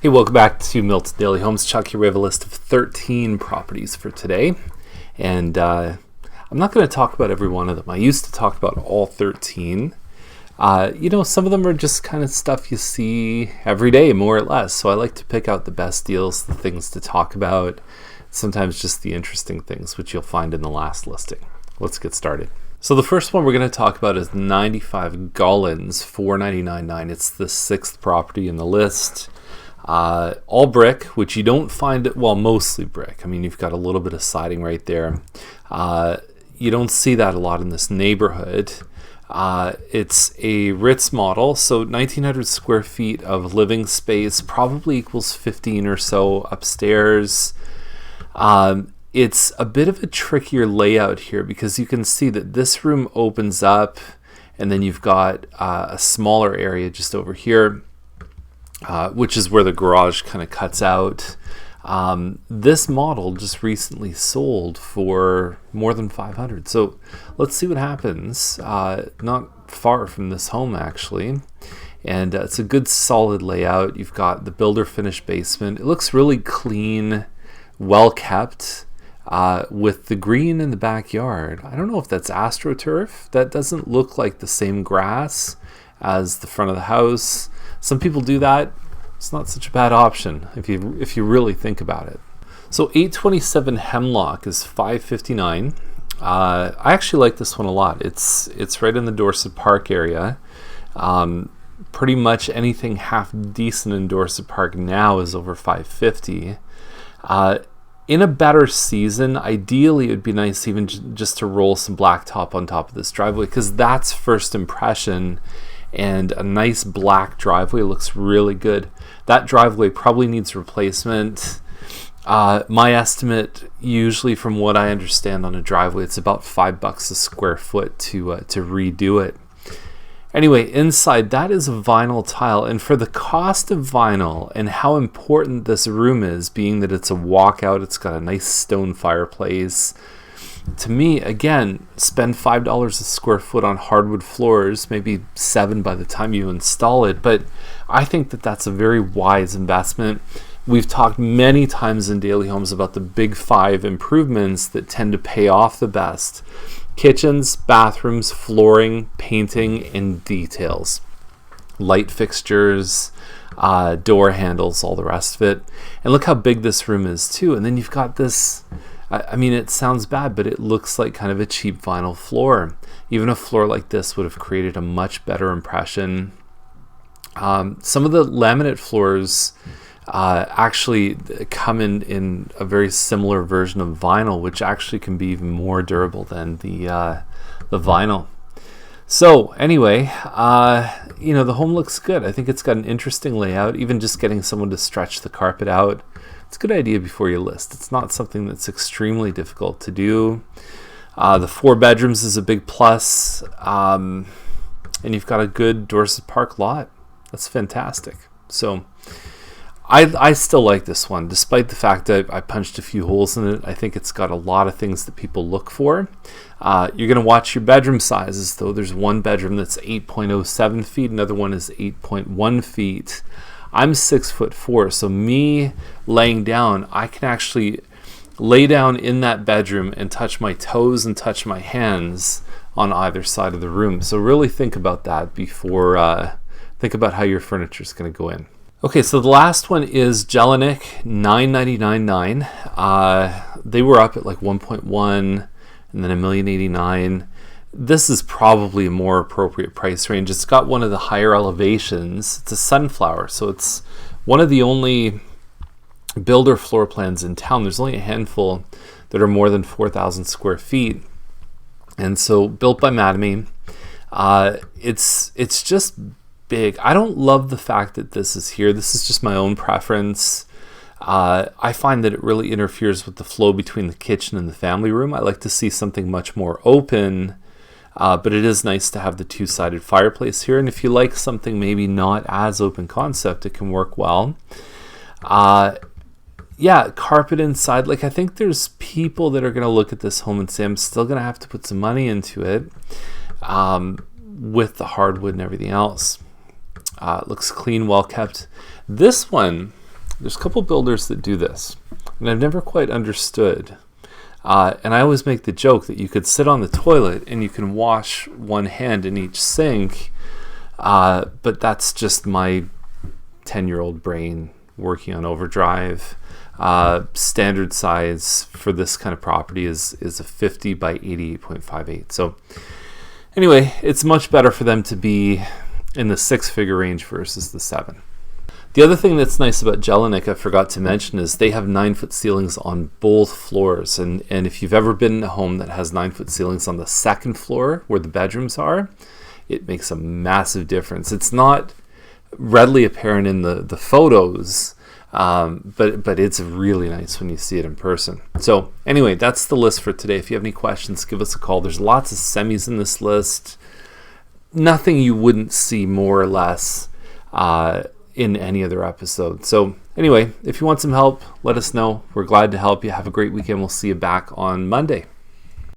Hey, welcome back to Milton Daily Homes. Chuck here. We have a list of 13 properties for today. And I'm not going to talk about every one of them. I used to talk about all 13. Some of them are just kind of stuff you see every day, more or less. So I like to pick out the best deals, the things to talk about, sometimes just the interesting things, which you'll find in the last listing. Let's get started. So the first one we're going to talk about is 95 Gollins, $499.9. It's the 6th property in the list. All brick, which you don't find, well, mostly brick. I mean, you've got a little bit of siding right there. You don't see that a lot in this neighborhood. It's a Ritz model, so 1,900 square feet of living space, probably equals 15 or so upstairs. It's a bit of a trickier layout here because you can see that this room opens up and then you've got a smaller area just over here. Which is where the garage kind of cuts out. This model just recently sold for more than $500. So let's see what happens. Not far from this home, actually. And it's a good solid layout. You've got the builder finished basement. It looks really clean, well kept, with the green in the backyard. I don't know if that's AstroTurf. That doesn't look like the same grass as the front of the house. Some people do that. It's not such a bad option if you really think about it. So 827 Hemlock is $559. I actually like this one a lot. It's right in the Dorset Park area. Pretty much anything half decent in Dorset Park now is over $550. In a better season, ideally it would be nice even just to roll some blacktop on top of this driveway, because that's first impression. And a nice black driveway looks really good. That driveway probably needs replacement. My estimate, usually from what I understand on a driveway, it's about $5 a square foot to redo it. Anyway, inside, that is a vinyl tile. And for the cost of vinyl and how important this room is, being that it's a walkout, it's got a nice stone fireplace. To me, again, spend $5 a square foot on hardwood floors, maybe $7 by the time you install it. But I think that that's a very wise investment. We've talked many times in Daily Homes about the big 5 improvements that tend to pay off the best: kitchens, bathrooms, flooring, painting, and details. Light fixtures, door handles, all the rest of it. And look how big this room is too. And then you've got this, I mean, it sounds bad, but it looks like kind of a cheap vinyl floor. Even a floor like this would have created a much better impression. Some of the laminate floors actually come in a very similar version of vinyl, which actually can be even more durable than the vinyl. So anyway, the home looks good. I think it's got an interesting layout. Even just getting someone to stretch the carpet out, it's a good idea before you list. It's not something that's extremely difficult to do. The 4 bedrooms is a big plus. And you've got a good Dorset Park lot. That's fantastic. So I still like this one, despite the fact that I punched a few holes in it. I think it's got a lot of things that people look for. You're going to watch your bedroom sizes, though. There's one bedroom that's 8.07 feet. Another one is 8.1 feet. I'm 6'4", so me laying down, I can actually lay down in that bedroom and touch my toes and touch my hands on either side of the room. So really think about that before, think about how your furniture is going to go in. Okay, so the last one is Jelinek, $999.9. They were up at like 1.1 and then $1,089,000. This is probably a more appropriate price range. It's got one of the higher elevations. It's a sunflower, so it's one of the only builder floor plans in town. There's only a handful that are more than 4,000 square feet. And so built by Madame. It's just big. I don't love the fact that this is here. This is just my own preference. I find that it really interferes with the flow between the kitchen and the family room. I like to see something much more open. But it is nice to have the 2-sided fireplace here. And if you like something maybe not as open concept, it can work well. Carpet inside. Like, I think there's people that are going to look at this home and say, I'm still going to have to put some money into it. with the hardwood and everything else. It looks clean, well kept. This one, There's a couple builders that do this, and I've never quite understood. And I always make the joke that you could sit on the toilet and you can wash one hand in each sink, but that's just my 10-year-old brain working on overdrive. Standard size for this kind of property is a 50 by 88.58. So anyway, it's much better for them to be in the 6-figure range versus the 7. The other thing that's nice about Jelinek I forgot to mention is they have 9-foot ceilings on both floors. And if you've ever been in a home that has 9-foot ceilings on the second floor where the bedrooms are, it makes a massive difference. It's not readily apparent in the photos, but it's really nice when you see it in person. So anyway, that's the list for today. If you have any questions, give us a call. There's lots of semis in this list. Nothing you wouldn't see more or less in any other episode. So anyway, if you want some help, let us know. We're glad to help you. Have a great weekend. We'll see you back on Monday.